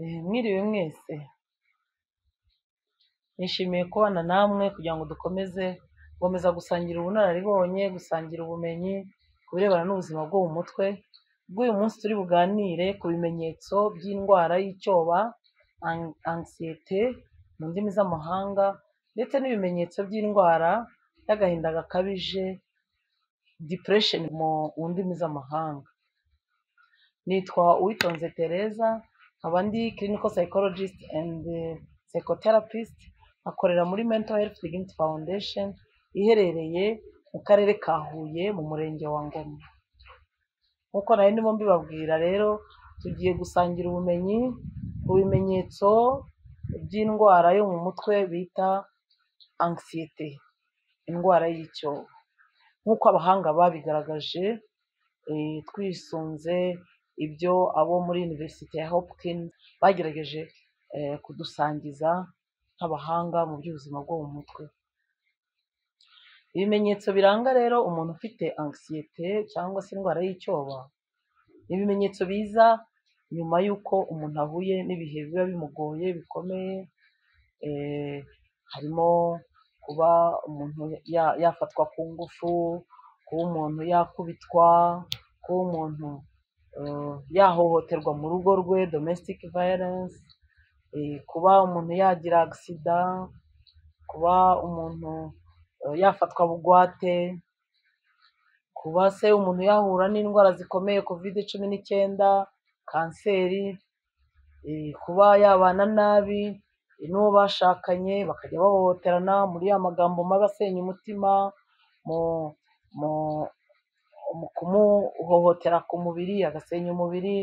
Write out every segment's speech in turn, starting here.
Mwiriwe mwese, nishimiye kubana namwe kugira ngo gukomeza gusangira ubunararibonye, gusangira ubumenyi ku birebana n'ubuzima bwo mu mutwe. Bw'uyu munsi turi buganire ku bimenyetso by'indwara y'icyoba, anxiety mu ndimi z'amahanga, ndetse n'ibimenyetso by'indwara y'agahinda gakabije, depression mu ndimi z'amahanga. Nitwa Uwitonze Tereza, nkaba ndi clinical psychologist and psychotherapist, akorera muri Mental Health Dignity Foundation iherereye mu karere ka Huye mu murenge wa Ngoma. Nk'uko nari ndimo mbibabwira rero, tugiye gusangira ubumenyi ku bimenyetso by'indwara yo mu mutwe bita anxiety, indwara y'icyoba. Nk'uko abahanga babigaragaje, twisunze ibyo abo muri University ya Hopkins bagerageje kudusangiza nk'abahanga mu by'ubuzima bwo mu mutwe. Ibimenyetso biranga rero umuntu ufite anxiety cyangwa se indwara y'icyoba, ni ibimenyetso biza nyuma y'uko umuntu ahuye n'ibihe biba bimugoye bikomeye. Harimo kuba umuntu yafatwa ku ngufu, kuba umuntu yakubitwa, kuba umuntu yahohoterwa mu rugo rwe, domestic violence, kuba umuntu yagira accident, kuba umuntu yafatwa bugwate, kuba se umuntu yahura n'indwara zikomeye COVID-19, kanseri, kuba yabana nabi n'uwo bashakanye bakajya bahohoterana muri ya magambo mabi asenya umutima, mu kumuhohotera ku mubiri agasenya umubiri,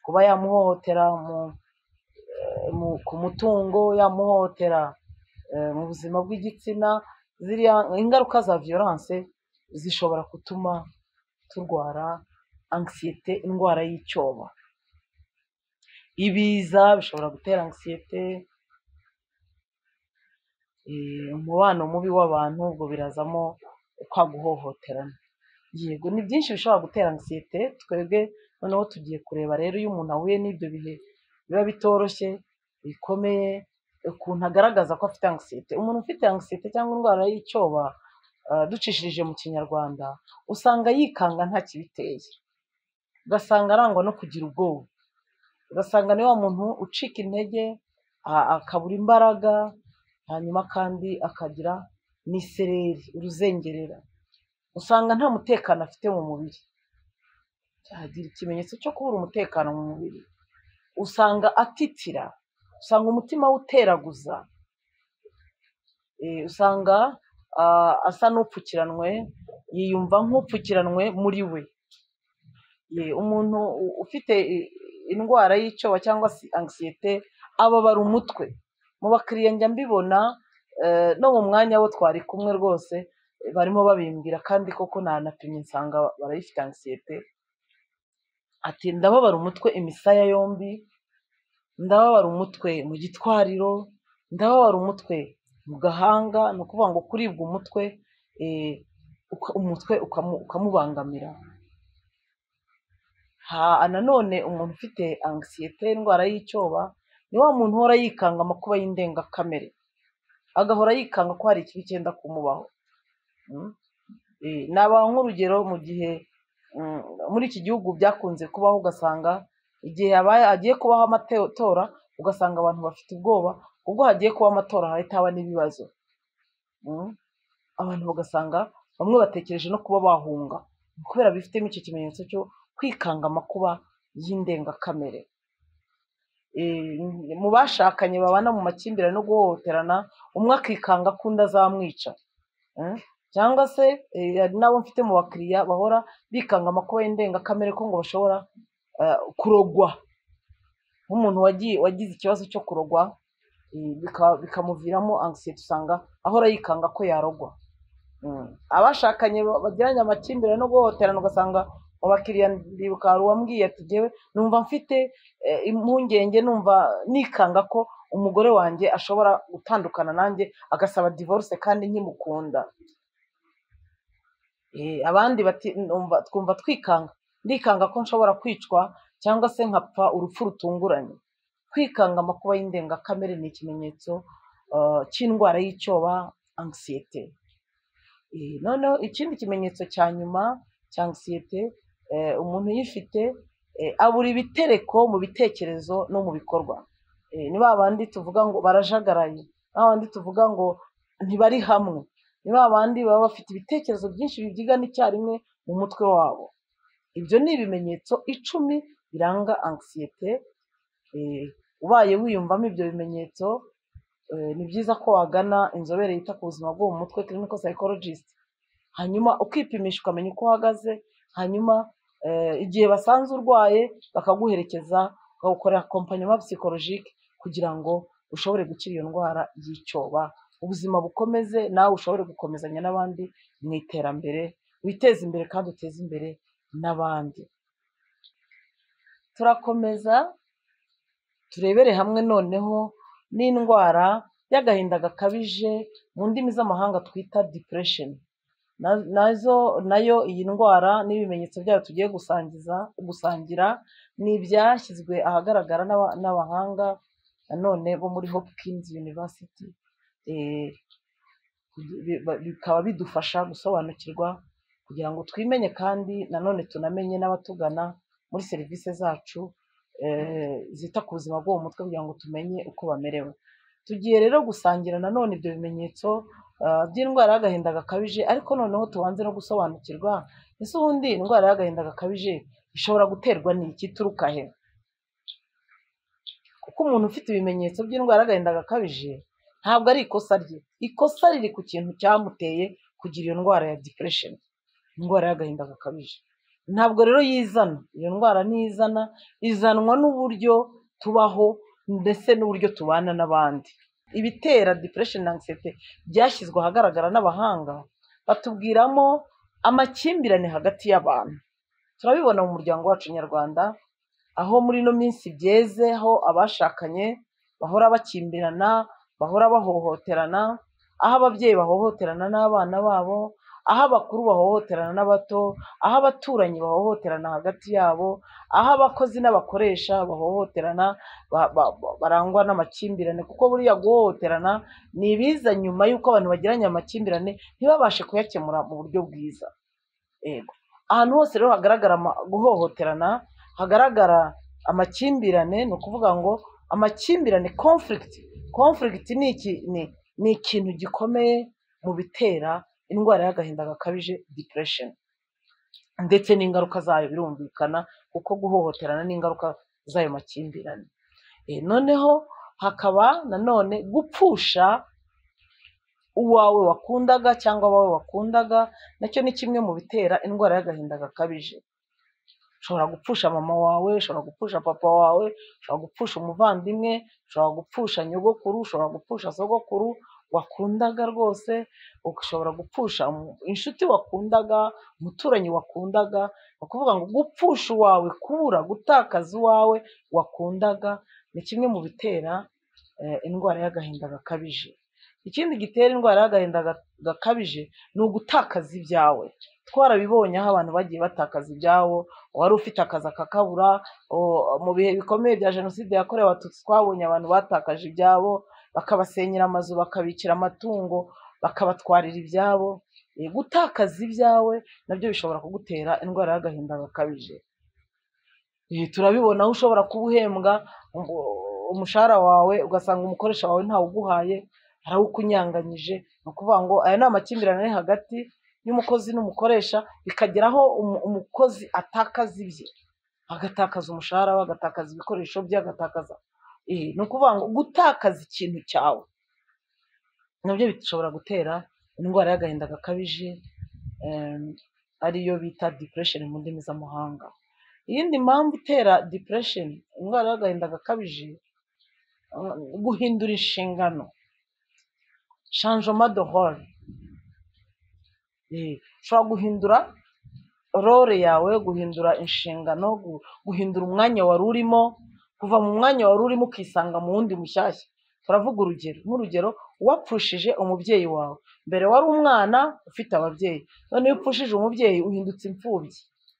kuba yamuhohotera ku mutungo, yamuhohotera mu buzima bw'igitsina. Ziriya ingaruka za violence zishobora gutuma turwara anxiety, indwara y'icyoba. Ibiza bishobora gutera anxiety, umubano mubi w'abantu, ubwo birazamo kwa guhohoterana. Yego, ni byinshi bishobora gutera anxiety. Twebwe noneho tugiye kureba rero iyo umuntu ahuye n'ibyo bihe biba bitoroshye bikomeye, ukuntu agaragaza ko afite anxiety. Umuntu ufite anxiety cyangwa indwara y'icyoba, ducishirije mu kinyarwanda, usanga yikanga nta kibiteye, ugasanga arangwa no kugira ubwoba, ugasanga ni wa muntu ucika intege, akabura imbaraga, hanyuma kandi akagira n'isereri, uruzengerera. Usanga nta mutekano afite mu mubiri, cyagira ikimenyetso cyo kubura umutekano mu mubiri. Usanga atitira, usanga umutima we uteraguza, usanga asa n'upfukiranwe, yiyumva nk'upfukiranwe muri we. Umuntu ufite indwara y'icyoba cyangwa se anxiety ababara umutwe. Mu bakiriya njya mbibona, no mu mwanya wo twari kumwe rwose barimo babimbwira, kandi koko nanapimye nsanga barayifite anxiety. Ati ndababara umutwe imisaya yombi, ndababara umutwe mu gitwariro, ndababara umutwe mu gahanga. Ni ukuvuga ngo kuribwa umutwe, umutwe ukamubangamira. Nanone umuntu ufite anxiety, indwara y'icyoba, ni wa muntu uhora yikanga amakuba y'indengakamere, agahora yikanga ko hari ikibi cyenda kumubaho. Nabaha nk'urugero, mu gihe muri iki gihugu byakunze kubaho, ugasanga igihe hagiye kubaho amatora, ugasanga abantu bafite ubwoba, ubwo hagiye kuba amatora hahita haba n'ibibazo. Abantu bagasanga bamwe batekereje no kuba bahunga, kubera bifitemo icyo kimenyetso cyo kwikanga amakuba y'indengakamere. Mu bashakanye babana mu makimbirane no guhohoterana, umwe akikanga ko undi azamwica, cyangwa se hari n'abo mfite mu bakiriya bahora bikanga amakuba y'indengakamere ko ngo bashobora kurogwa. Nk'umuntu wagize ikibazo cyo kurogwa, bikamuviramo anxiety, usanga ahora yikanga ko yarogwa. Abashakanye bagiranye amakimbirane no guhohoterana, ugasanga mu bakiriya ndibuka hari uwambwiye ati jyewe numva mfite impungenge, numva nikanga ko umugore wanjye ashobora gutandukana nanjye agasaba divorce kandi nkimukunda. Abandi bati twumva ndikanga ko nshobora kwicwa cyangwa se nkapfa urupfu rutunguranye. Kwikanga amakuba y'indengakamere ni ikimenyetso cy'indwara y'icyoba anxiety. Noneho ikindi kimenyetso cya nyuma cya anxiety, umuntu uyifite abura ibitereko mu bitekerezo no mu bikorwa. Ni ba bandi tuvuga ngo barajagaraye, ba bandi tuvuga ngo ntibari hamwe, ni ba bandi baba bafite ibitekerezo byinshi bibyigana icyarimwe mu mutwe wabo. Ibyo ni ibimenyetso 10 biranga anxiety. Ubaye wiyumvamo ibyo bimenyetso, ni byiza ko wagana inzobere yita ku buzima bwo mu mutwe, clinical psychologist, hanyuma ukipimisha ukamenya uko uhagaze, hanyuma igihe basanze urwaye bakaguherekeza, bakagukorera accompagnement psychologique kugira ngo ushobore gukira iyo ndwara y'icyoba, ubuzima bukomeze, nawe ushobore gukomezanya n'abandi mu iterambere, witeze imbere kandi uteze imbere n'abandi. Turakomeza turebere hamwe noneho n'indwara y'agahinda gakabije, mu ndimi z'amahanga twita depression. Nayo iyi ndwara n'ibimenyetso byayo tugiye gusangira ni ibyashyizwe ahagaragara n'abahanga nanone bo muri Hopkins University, bikaba bidufasha gusobanukirwa kugira ngo twimenye kandi nanone tunamenye n'abatugana muri serivisi zacu zita ku buzima bwo mu mutwe kugira ngo tumenye uko bamerewe. Tugiye rero gusangira nanone ibyo bimenyetso by'indwara y'agahinda gakabije, ariko noneho tubanze no gusobanukirwa ese ubundi indwara y'agahinda gakabije ishobora guterwa n'iki, ituruka he? Kuko umuntu ufite ibimenyetso by'indwara y'agahinda gakabije ntabwo ari ikosa rye, ikosa riri ku kintu cyamuteye kugira iyo ndwara ya depression, indwara y'agahinda gakabije. Ntabwo rero yizana, iyo ndwara ntizana, izanwa n'uburyo tubaho ndetse n'uburyo tubana n'abandi. Ibitera depression na anxiety byashyizwe ahagaragara n'abahanga, batubwiramo amakimbirane hagati y'abantu. Turabibona mu muryango wacu nyarwanda, aho muri ino minsi byeze, aho abashakanye bahora bakimbirana, bahora bahohoterana, aho ababyeyi bahohoterana n'abana babo, aho abakuru bahohoterana n'abato, aho abaturanyi bahohoterana hagati yabo, aho abakozi n'abakoresha bahohoterana, barangwa n'amakimbirane. Kuko buriya guhohoterana ni ibiza nyuma y'uko abantu bagiranye amakimbirane ntibabashe kuyakemura mu buryo bwiza. Ahantu hose rero hagaragara guhohoterana, hagaragara amakimbirane, ni ukuvuga ngo amakimbirane, conflict ni ikintu gikomeye mu bitera indwara y'agahinda gakabije depression, ndetse n'ingaruka zayo birumvikana kuko guhohoterana n'ingaruka z'ayo makimbirane. Noneho hakaba nanone gupfusha uwawe wakundaga cyangwa abawe wakundaga, nacyo ni kimwe mu bitera indwara y'agahinda gakabije. Ushobora gupfusha mama wawe, ushobora gupfusha papa wawe, ushobora gupfusha umuvandimwe, ushobora gupfusha nyogokuru, ushobora gupfusha sogokuru wakundaga rwose, ushobora gupfusha inshuti wakundaga, umuturanyi wakundaga. Ni ukuvuga ngo gupfusha uwawe, kubura, gutakaza uwawe wakundaga ni kimwe mu bitera indwara y'agahinda gakabije. Ikindi gitera indwara y'agahinda gakabije ni ugutakaza ibyawe. Twarabibonye aho abantu bagiye batakaza ibyabo, wari ufite akazi akakabura. Mu bihe bikomeye bya jenoside yakorewe abatutsi twabonye abantu batakaje ibyabo, bakabasenyera amazu, bakabicira amatungo, bakabatwarira ibyabo. Gutakaza ibyawe nabyo bishobora kugutera indwara y'agahinda gakabije. Turabibona aho ushobora kuba uhembwa umushahara wawe ugasanga umukoresha wawe ntawuguhaye, arawukunyanganyije. Ni ukuvuga ngo aya ni amakimbirane ari hagati y'umukozi n'umukoresha, bikageraho umukozi atakaza ibye, agatakaza umushahara we, agatakaza ibikoresho bye, agatakaza. Ni ukuvuga ngo gutakaza ikintu cyawe nabyo bishobora gutera indwara y'agahinda gakabije, ariyo bita depression mu ndimi z'amahanga. Iyindi mpamvu itera depression, indwara y'agahinda gakabije, guhindura inshingano, changement de rôle. Ushobora guhindura role yawe, guhindura inshingano, guhindura umwanya wari urimo, kuva mu mwanya wari urimo ukisanga mu wundi mushyashya. Turavuga nk'urugero, uwapfushije umubyeyi wawe. Mbere wari umwana ufite ababyeyi, none iyo upfushije umubyeyi uhindutse imfubyi.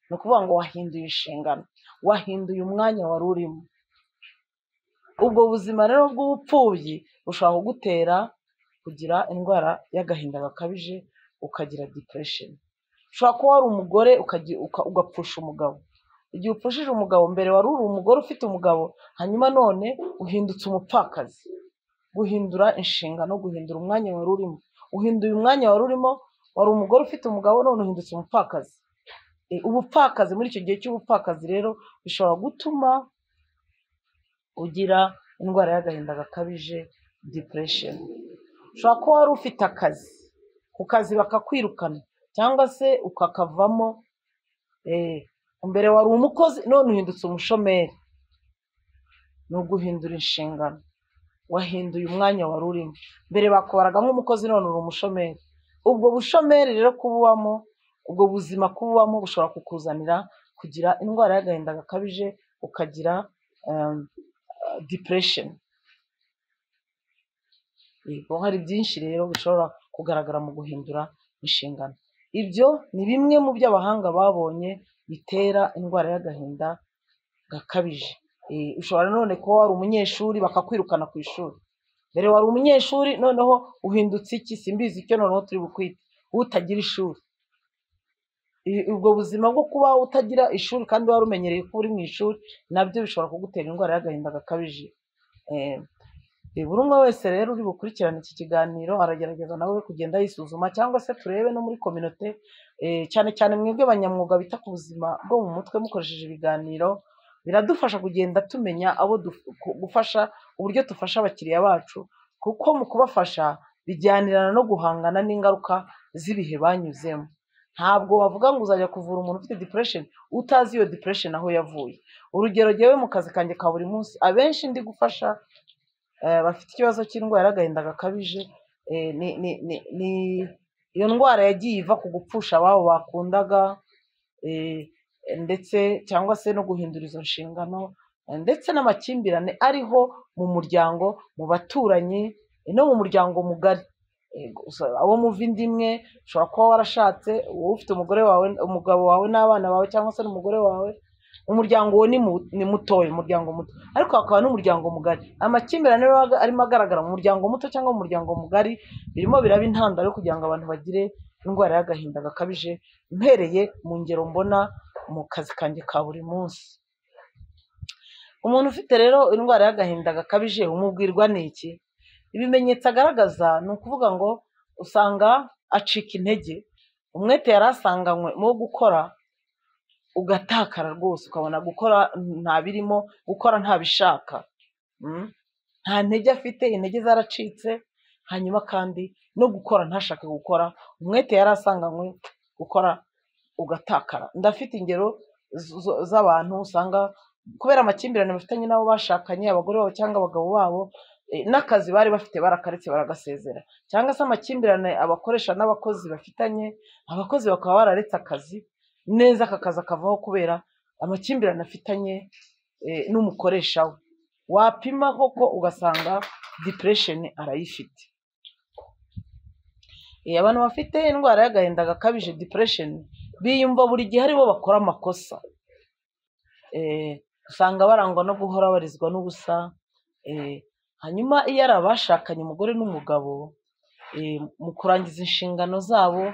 Ni ukuvuga ngo wahinduye inshingano, wahinduye umwanya wari urimo. ubwo buzima rero bw'ubupfubyi bushobora kugutera kugira indwara y'agahinda gakabije, ukagira depression. Ushobora kuba wari umugore ugapfusha umugabo. Igihe upfushije umugabo, mbere wari uri umugore ufite umugabo, hanyuma none uhindutse umupfakazi. Guhindura inshingano, guhindura umwanya wari urimo. Uhinduye umwanya wari urimo, wari umugore ufite umugabo, none uhindutse umupfakazi. Ubupfakazi, muri icyo gihe cy'ubupfakazi rero bishobora gutuma ugira indwara y'agahinda gakabije, depression. Ushobora kuba wari ufite akazi, ku kazi bakakwirukana cyangwa se ukakavamo, mbere wari umukozi none uhindutse umushomeri. Ni uguhindura inshingano, wahinduye umwanya wari urimo. Mbere bakubaraga nk'umukozi, none uri umushomeri. Ubwo bushomeri rero kububamo, ubwo buzima kububamo bushobora kukuzanira kugira indwara y'agahinda gakabije, ukagira depression. Hari byinshi rero bishobora kugaragara mu guhindura inshingano. Ibyo ni bimwe mu byo abahanga babonye bitera indwara y'agahinda gakabije. Ushobora none kuba wari umunyeshuri bakakwirukana ku ishuri. Mbere wari umunyeshuri, noneho uhindutse iki simbizi icyo noneho turi bukwite, utagira ishuri. Ubwo buzima bwo kuba utagira ishuri kandi wari umenyereye ko uri mu ishuri, nabyo bishobora kugutera indwara y'agahinda gakabije. Buri umwe wese rero uri bukurikirane iki kiganiro aragerageza nawe kugenda yisuzuma, cyangwa se turebe no muri kominote, cyane cyane mwebwe abanyamwuga bita ku buzima bwo mu mutwe, mukoresheje ibiganiro biradufasha kugenda tumenya abo gufasha, uburyo dufasha abakiriya bacu, kuko mu kubafasha bijyanirana no guhangana n'ingaruka z'ibihe banyuzemo. Ntabwo wavuga ngo uzajya kuvura umuntu ufite depression utazi iyo depression aho yavuye. Urugero, jyewe mu kazi kanjye ka buri munsi, abenshi ndi gufasha bafite ikibazo cy'indwara y'agahinda gakabije. Ni iyo ndwara yagiye iva ku gupfusha ababo bakundaga, ndetse cyangwa se no guhindura izo nshingano, ndetse n'amakimbirane ariho mu muryango, mu baturanyi, no mu muryango mugari. Abo muva inda imwe, ushobora kuba warashatse, wowe ufite umugore wawe, umugabo wawe n'abana bawe, cyangwa se n'umugore wawe. Umuryango we ni mutoya, umuryango muto, ariko hakaba n'umuryango mugari. Amakimbirane arimo agaragara mu muryango muto cyangwa mu muryango mugari, birimo biraba intandaro yo kugira ngo abantu bagire indwara y'agahinda gakabije, mpereye mu ngero mbona mu kazi kanjye ka buri munsi. Umuntu ufite rero indwara y'agahinda gakabije umubwirwa n'iki? Ibimenyetso agaragaza ni ukuvuga ngo usanga acika intege, umwete yari asanganywe wo gukora ugatakara rwose, ukabona gukora ntabirimo, gukora ntabishaka, nta ntege afite, intege zaracitse. Hanyuma kandi no gukora ntashake gukora, umwete yari asanganywe gukora ugatakara. Ndafite ingero z'abantu usanga kubera amakimbirane bafitanye n'abo bashakanye, abagore babo cyangwa abagabo babo, n'akazi bari bafite barakaretse baragasezera, cyangwa se amakimbirane abakoresha n'abakozi bafitanye, abakozi bakaba bararetse akazi neza, aka kazi akavaho kubera amakimbirane afitanye n'umukoresha we. Wapima koko ugasanga depression arayifite. Abantu bafite indwara y'agahinda gakabije, depression, biyumva buri gihe aribo bakora amakosa. Usanga barangwa no guhora barizwa n'ubusa. Hanyuma iyo ari abashakanye, umugore n'umugabo, mu kurangiza inshingano zabo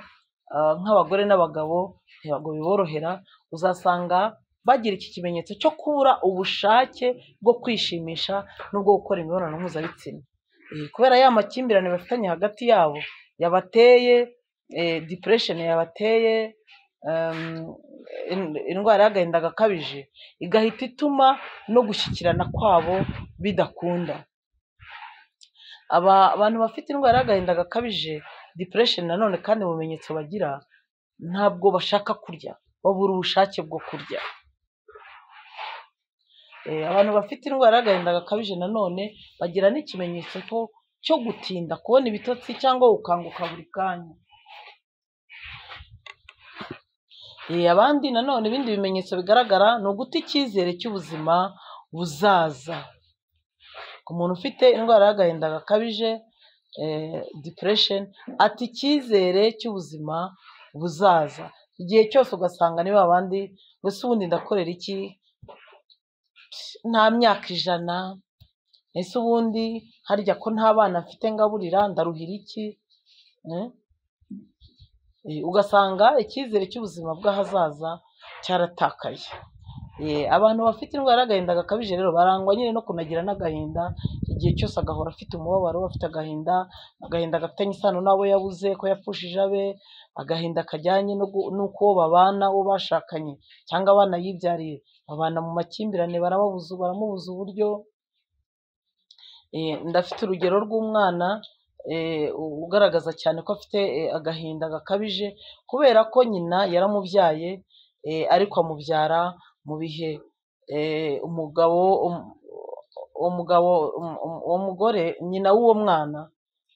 nk'abagore n'abagabo, ntabwo biborohera. Uzasanga bagira iki kimenyetso cyo kubura ubushake bwo kwishimisha n'ubwo gukora imibonano mpuzabitsina, kubera ya makimbirane bafitanye hagati yabo yabateye depression, yabateye indwara y'agahinda gakabije, igahita ituma no gushyikirana kwabo bidakunda. Abantu bafite indwara y'agahinda gakabije, depression, nanone kandi mu bimenyetso bagira, ntabwo bashaka kurya, babura ubushake bwo kurya. Abantu bafite indwara y'agahinda gakabije nanone bagira n'ikimenyetso cyo gutinda kubona ibitotsi cyangwa gukanguka buri kanya. Abandi nanone, ibindi bimenyetso bigaragara ni uguta icyizere cy'ubuzima buzaza. Ku muntu ufite indwara y'agahinda gakabije, depression, ata icyizere cy'ubuzima buzaza. Igihe cyose ugasanga niba abandi, gusa ubundi ndakorera iki, nta myaka 100, ese ubundi harya ko nta bana mfite ngaburira ndaruhira iki? Ugasanga icyizere cy'ubuzima bw'ahazaza cyaratakaye. Abantu bafite indwara y'agahinda gakabije rero barangwa nyine no kunagira n'agahinda igihe cyose, agahora afite umubabaro, afite agahinda gafitanye isano n'abo yabuze, ko yapfushije abe, agahinda kajyanye n'uko uwo babana, uwo bashakanye cyangwa abana yibyariye babana mu makimbirane, baramubuza uburyo. Ndafite urugero rw'umwana ugaragaza cyane ko afite agahinda gakabije kubera ko nyina yaramubyaye, ariko amubyara mu bihe uwo mugore nyina w'uwo mwana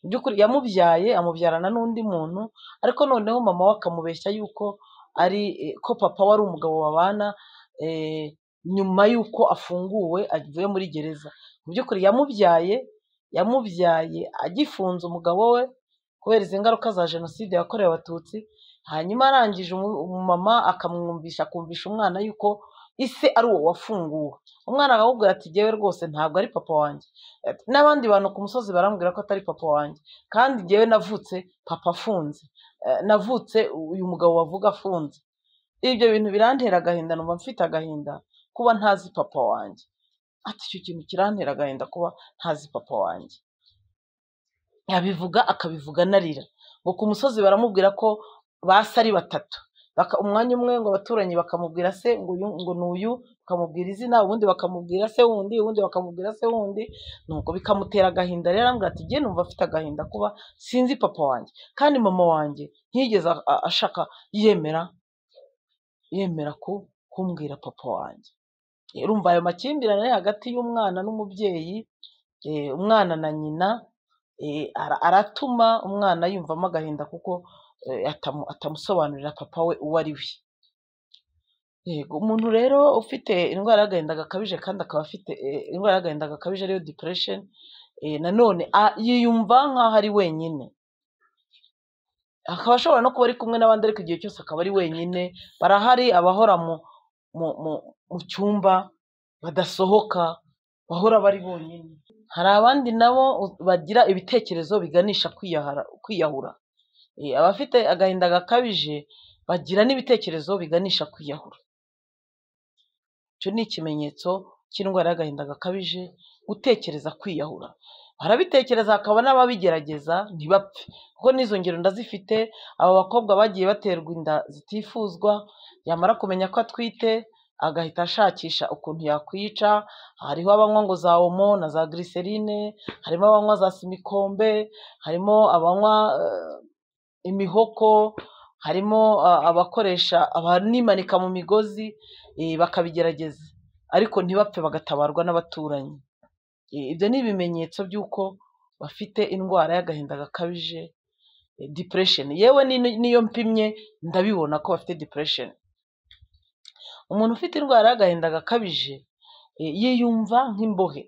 mu by'ukuri yamubyaye amubyarana n'undi muntu, ariko noneho mama we akamubeshya yuko ko papa we ari umugabo babana, nyuma y'uko afunguwe avuye muri gereza. Mu by'ukuri yamubyaye agifunze umugabo we kubera izi ngaruka za jenoside yakorewe abatutsi, hanyuma arangije umumama akumvisha umwana yuko ise ari uwo wafunguwe. Umwana akakubwira ati jyewe rwose ntabwo ari papa wanjye, n'abandi bantu ku musozi barambwira ko atari papa wanjye, kandi jyewe navutse papa afunze, navutse uyu mugabo wavuga afunze. Ibyo bintu birantera agahinda, numva mfite agahinda kuba ntazi papa wanjye. Ati icyo kintu kirantera agahinda kuba ntazi papa wanjye. Yabivuga akabivuga narira, ngo ku musozi baramubwira ko base ari batatu, umwanya umwe ngo abaturanyi bakamubwira se ngo n'uyu, bakamubwira izina, ubundi bakamubwira se wundi, ubundi bakamubwira se wundi, nuko bikamutera agahinda. Rero arambwira ati jye numva afite agahinda kuba sinzi papa wanjye, kandi mama wanjye ntiyigeze ashaka yemera kumbwira papa wanjye. Urumva ayo makimbirane hagati y'umwana n'umubyeyi, umwana na nyina, aratuma umwana yumvamo agahinda kuko atamusobanurira papa we uwo ari we. Umuntu rero ufite indwara y'agahinda gakabije kandi akaba afite indwara y'agahinda gakabije ariyo depression, nanone yiyumva nk'aho ari wenyine, akaba ashobora no kuba ari kumwe n'abandi, ariko igihe cyose akaba ari wenyine. Barahari abahora mu cyumba badasohoka, bahora bari bonyine. Hari abandi nabo bagira ibitekerezo biganisha kwiyahura. Abafite agahinda gakabije bagira n'ibitekerezo biganisha kwiyahura. Icyo ni ikimenyetso cy'indwara y'agahinda gakabije, gutekereza kwiyahura. Barabitekereza, hakaba n'ababigerageza ntibapfe, kuko n'izo ngero ndazifite. Aba bakobwa bagiye baterwa inda zitifuzwa, yamara kumenya ko atwite agahita ashakisha ukuntu yakwica. Hariho abanywa ngo za omo na za glycerine, harimo abanywa za simikombe, harimo abanywa imihoko, harimo abakoresha abanimanika mu migozi, bakabigerageza ariko ntibapfe, bagatabarwa n'abaturanyi. Ibyo ni ibimenyetso by'uko bafite indwara y'agahinda gakabije, depression. Yewe niyo mpimye ndabibona ko bafite depression. Umuntu ufite indwara y'agahinda gakabije yiyumva nk'imbohe,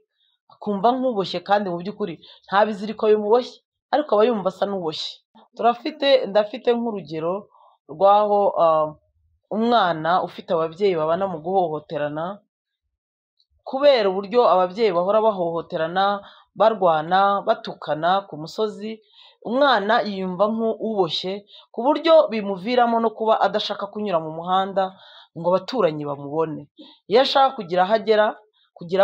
akumva nk'uboshye, kandi mu by'ukuri nta biziriko bimuboshye, ariko aba yumva asa n'uboshye. Ndafite nk'urugero rw'aho umwana ufite ababyeyi babana mu guhohoterana, kubera uburyo ababyeyi bahora bahohoterana, barwana, batukana ku musozi, umwana yiyumva nk'uboshye, ku buryo bimuviramo no kuba adashaka kunyura mu muhanda ngo abaturanyi bamubone. Iyo ashaka kugira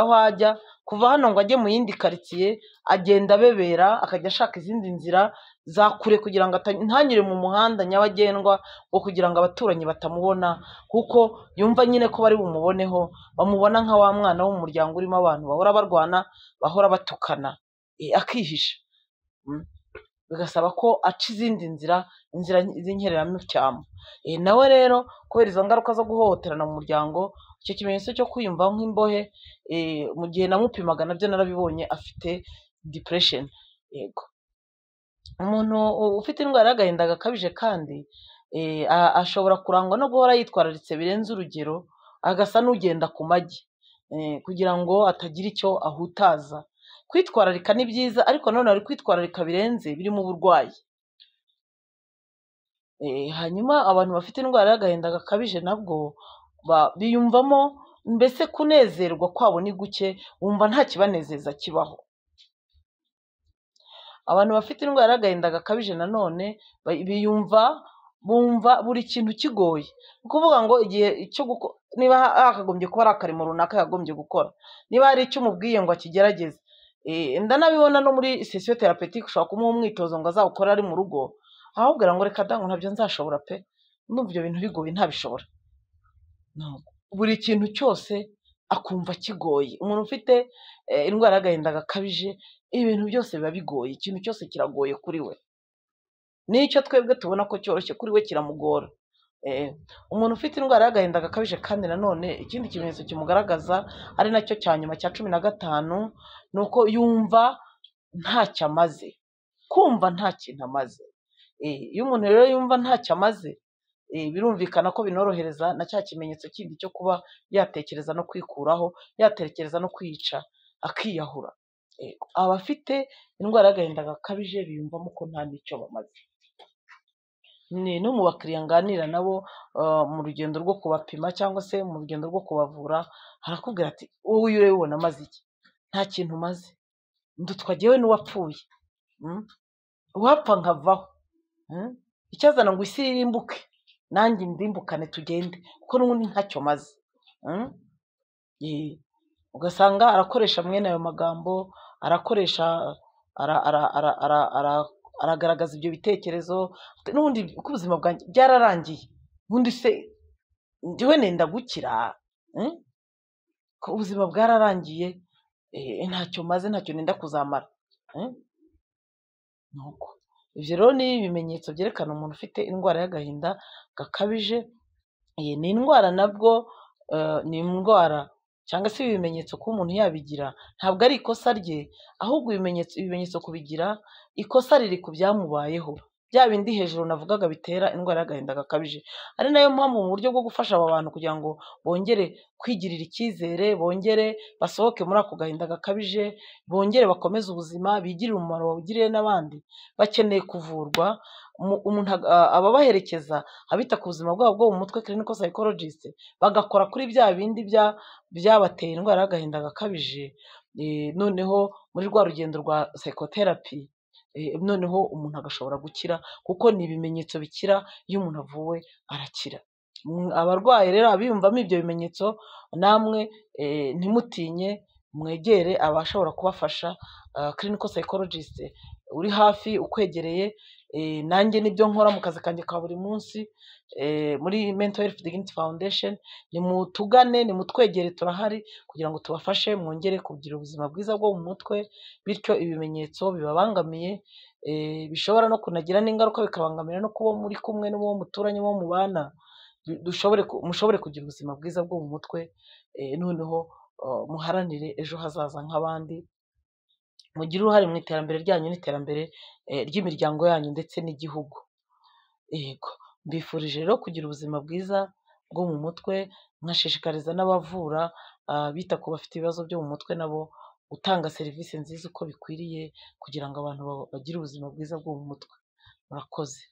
aho ajya, kuva hano ngo ajye mu yindi karitsiye, agenda abebera, akajya ashaka izindi nzira za kure kugira ngo ntanyure mu muhanda nyabagendwa, ngo kugira ngo abaturanyi batamubona, kuko yumva nyine ko bari bumuboneho, bamubona nka wa mwana wo mu muryango urimo abantu bahora barwana, bahora batukana, akihisha. Bigasaba ko aca izindi inzira z'inkereramucyamo. Nawe rero kubera izo ngaruka zo guhohoterana mu muryango, icyo kimenyetso cyo kwiyumva nk'imbohe, mu gihe namupimaga nabyo narabibonye afite depression. Yego, umuntu ufite indwara y'agahinda gakabije kandi ashobora kurangwa no guhora yitwararitse birenze urugero, agasa n'ugenda ku magi, kugira ngo atagira icyo ahutaza. Kwitwararika ni byiza, ariko nanone hari kwitwararika birenze birimo uburwayi. Hanyuma abantu bafite indwara y'agahinda gakabije nabwo biyumvamo mbese kunezerwa kwabo ni guke, wumva nta kibanezeza kibaho. Abantu bafite indwara y'agahinda gakabije nanone bumva buri kintu kigoye. Ni ukuvuga ngo igihe niba hakagombye kuba ari akarimo runaka yagombye gukora, niba hari icyo umubwiye ngo akigerageze, ndanabibona no muri sesiyo terapetike ushobora kumuha umwitozo ngo azawukore ari mu rugo, ahubwira ngo reka da ngo ntabyo nzashobora pe, ndumva ibyo bintu bigoye ntabishobora. Buri kintu cyose akumva kigoye. Umuntu ufite indwara y'agahinda gakabije, ibintu byose biba bigoye, ikintu cyose kiragoye kuri we, n'icyo twebwe tubona ko cyoroshye kuri we kiramugora. Umuntu ufite indwara y'agahinda gakabije kandi nanone ikindi kimenyetso kimugaragaza ari nacyo cya nyuma cya 15 ni uko yumva ntacyo amaze, kumva nta kintu amaze. Iyo umuntu rero yumva ntacyo amaze, birumvikana ko binorohereza na cya kimenyetso kindi cyo kuba yatekereza no kwikuraho, yatekereza no kwica akiyahura. Abafite indwara y'agahinda gakabije biyumvamo ko nta n'icyo bamaze. No mu bakiriya nganira nabo mu rugendo rwo kubapima cyangwa se mu rugendo rwo kubavura, harakubwira ati wowe iyo ubona amaze iki? Nta kintu umaze, ndutwa jyewe n'uwapfuye, uwapfa nkavaho, icyazana ngo isi irimbuke nanjye ndimbukane tugende kuko n'ubundi ntacyo maze. Ugasanga arakoresha mwene ayo magambo, aragaragaza ibyo bitekerezo, n'ubundi uko ubuzima bwanjye byararangiye, ubundi se njyewe nenda gukira, ko ubuzima bwararangiye, ntacyo maze, ntacyo nenda kuzamara. Nuko ibyo rero ni ibimenyetso byerekana umuntu ufite indwara y'agahinda gakabije. Ni indwara nabwo, ni indwara cyangwa se ibimenyetso kuba umuntu yabigira ntabwo ari ikosa rye, ahubwo ibimenyetso kubigira, ikosa riri ku byamubayeho, bya bindi hejuru navugaga bitera indwara y'agahinda gakabije. Ari nayo mpamvu mu buryo bwo gufasha aba bantu kugira ngo bongere kwigirira icyizere, bongere basohoke muri ako gahinda gakabije, bongere bakomeze ubuzima, bigirire umumaro bawugiriye n'abandi, bakeneye kuvurwa. Umuntu ababaherekeza, abita ku buzima bwabo bwo mu mutwe clinical psychologist, bagakora kuri bya bindi byabateye indwara y'agahinda gakabije, noneho muri rwa rugendo rwa psychotherapy, noneho umuntu agashobora gukira, kuko ni ibimenyetso bikira. Iyo umuntu avuwe arakira. Abarwayi rero abiyumvamo ibyo bimenyetso, namwe ntimutinye, mwegere abashobora kubafasha, clinical psychologist uri hafi ukwegereye. Nanjye nibyo nkora mu kazi kanjye ka buri munsi muri Mental Health Dignity Foundation. Nimutugane, nimutwegere, turahari kugira ngo tubafashe mwongere kugira ubuzima bwiza bwo mu mutwe, bityo ibimenyetso bibabangamiye bishobora no kunagira n'ingaruka bikabangamira no kuba muri kumwe n'uwo muturanye, wo mubana, mushobore kugira ubuzima bwiza bwo mu mutwe, noneho muharanire ejo hazaza nk'abandi, mugire uruhare mu iterambere ryanyu n'iterambere ry'imiryango yanyu ndetse n'igihugu. Yego, mbifurije rero kugira ubuzima bwiza bwo mu mutwe, nkashishikariza n'abavura, bita ku bafite ibibazo byo mu mutwe nabo gutanga serivisi nziza uko bikwiriye, kugira ngo abantu bagire ubuzima bwiza bwo mu mutwe. Murakoze.